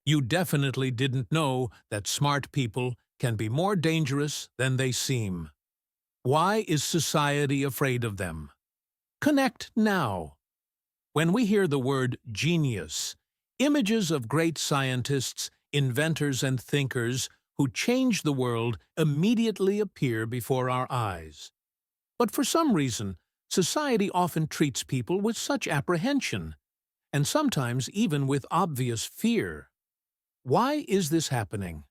You definitely didn't know that smart people can be more dangerous than they seem. Why is society afraid of them? Connect now. When we hear the word genius, images of great scientists, inventors, and thinkers who changed the world immediately appear before our eyes. But for some reason, society often treats people with such apprehension, and sometimes even with obvious fear. Why is this happening?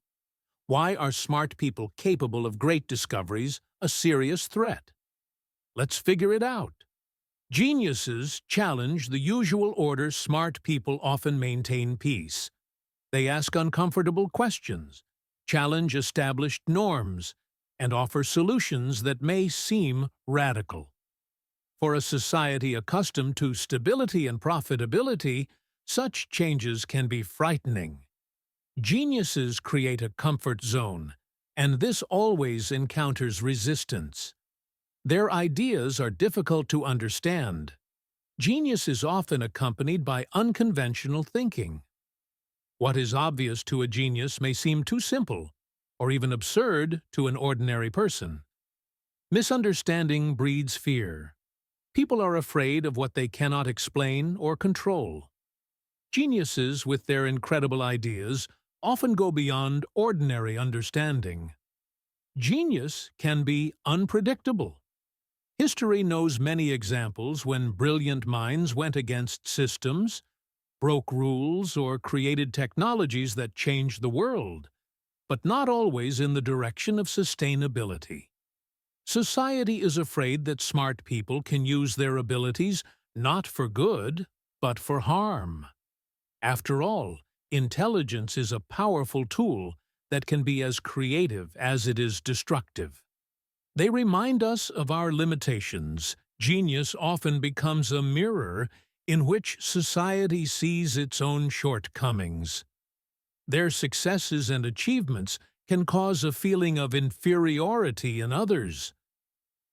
Why are smart people capable of great discoveries a serious threat? Let's figure it out. Geniuses challenge the usual order. Smart people often maintain peace. They ask uncomfortable questions, challenge established norms, and offer solutions that may seem radical. For a society accustomed to stability and profitability, such changes can be frightening. Geniuses create a comfort zone, and this always encounters resistance. Their ideas are difficult to understand. Genius is often accompanied by unconventional thinking. What is obvious to a genius may seem too simple, or even absurd to an ordinary person. Misunderstanding breeds fear. People are afraid of what they cannot explain or control. Geniuses, with their incredible ideas, often go beyond ordinary understanding. Genius can be unpredictable. History knows many examples when brilliant minds went against systems, broke rules, or created technologies that changed the world, but not always in the direction of sustainability. Society is afraid that smart people can use their abilities not for good, but for harm. After all, intelligence is a powerful tool that can be as creative as it is destructive. They remind us of our limitations. Genius often becomes a mirror in which society sees its own shortcomings. Their successes and achievements can cause a feeling of inferiority in others.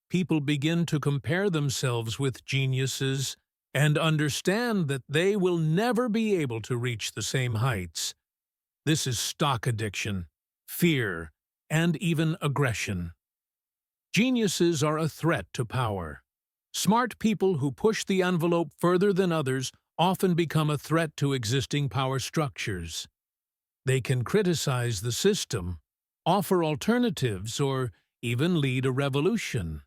People begin to compare themselves with geniuses and understand that they will never be able to reach the same heights. This is stock addiction, fear, and even aggression. Geniuses are a threat to power. Smart people who push the envelope further than others often become a threat to existing power structures. They can criticize the system, offer alternatives, or even lead a revolution.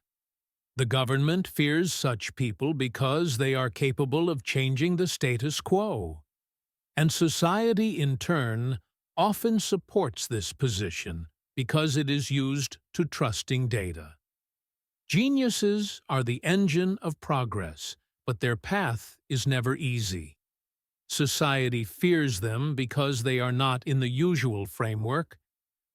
The government fears such people because they are capable of changing the status quo. And society, in turn, often supports this position because it is used to trusting data. Geniuses are the engine of progress, but their path is never easy. Society fears them because they are not in the usual framework.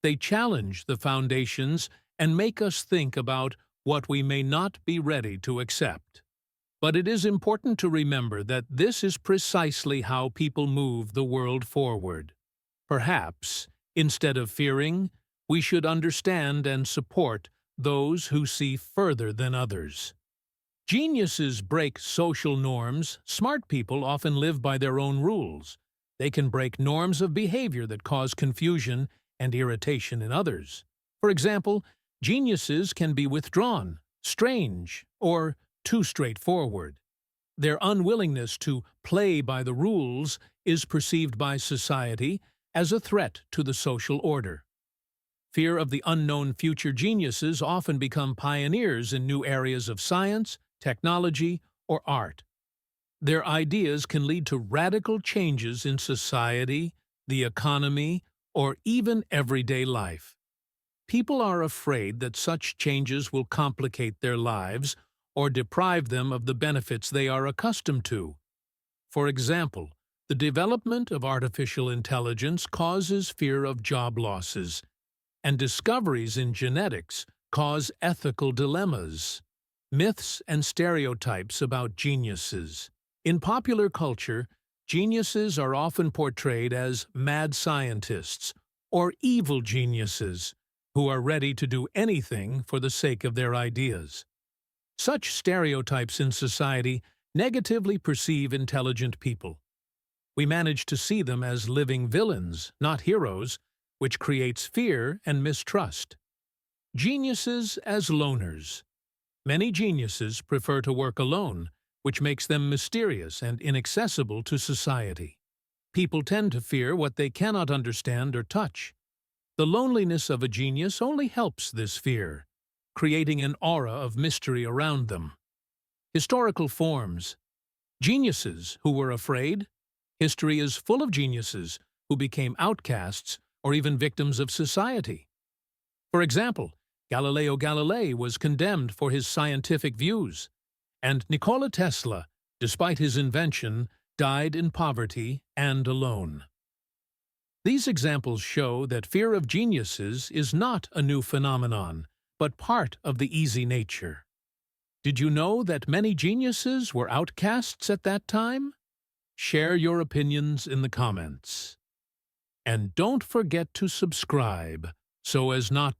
They challenge the foundations and make us think about what we may not be ready to accept. But it is important to remember that this is precisely how people move the world forward. Perhaps, instead of fearing, we should understand and support those who see further than others. Geniuses break social norms. Smart people often live by their own rules. They can break norms of behavior that cause confusion and irritation in others. For example, geniuses can be withdrawn, strange, or too straightforward. Their unwillingness to play by the rules is perceived by society as a threat to the social order. Fear of the unknown future. Geniuses often become pioneers in new areas of science, technology, or art. Their ideas can lead to radical changes in society, the economy, or even everyday life. People are afraid that such changes will complicate their lives or deprive them of the benefits they are accustomed to. For example, the development of artificial intelligence causes fear of job losses, and discoveries in genetics cause ethical dilemmas. Myths and stereotypes about geniuses. In popular culture, geniuses are often portrayed as mad scientists or evil geniuses who are ready to do anything for the sake of their ideas. Such stereotypes in society negatively perceive intelligent people. We manage to see them as living villains, not heroes, which creates fear and mistrust. Geniuses as loners. Many geniuses prefer to work alone, which makes them mysterious and inaccessible to society. People tend to fear what they cannot understand or touch. The loneliness of a genius only helps this fear, creating an aura of mystery around them. Historical forms. Geniuses who were afraid. History is full of geniuses who became outcasts or even victims of society. For example, Galileo Galilei was condemned for his scientific views, and Nikola Tesla, despite his invention, died in poverty and alone. These examples show that fear of geniuses is not a new phenomenon, but part of the easy nature. Did you know that many geniuses were outcasts at that time? Share your opinions in the comments. And don't forget to subscribe so as not to